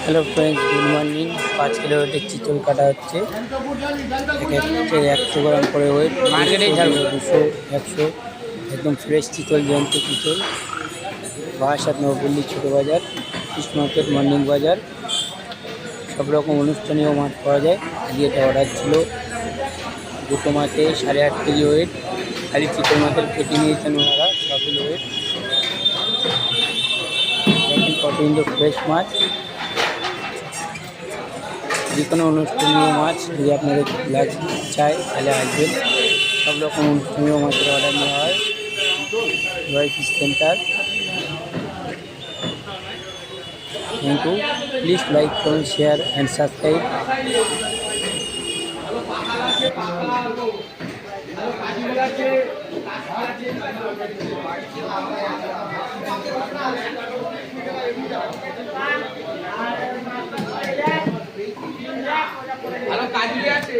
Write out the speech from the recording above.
Hello friends, good morning. 5 kilo वेटेर चितल काटा হচ্ছে। एक 100 ग्राम করে ওয়েট, মার্কেটে 200 100 একদম ফ্রেশ চিতল, জ্যান্ত চিতল। বারাসাত নবপল্লী ছোট বাজার, ফিশ মার্কেট, মর্নিং বাজার, সব রকম অনুষ্ঠানীয় মাছ পাওয়া যায়। আজকে এটা অর্ডার ছিল। দুটো মাছে 8.5 কেজি ওয়েট। খালি চিতল মাছের পেটি নিয়েছেন ওনারা, 6 কিলো ওয়েট। দেখেন কত সুন্দর ফ্রেশ মাছ। যে কোনো অনুষ্ঠানীয় মাছ যদি আপনাদের চাই তাহলে আসবেন। সব রকম অনুষ্ঠানীয় মাছের অর্ডার নেওয়া হয়। Joy fish centre. Thank you. Please like, comment, share and subscribe. ভালো কাজে আছে।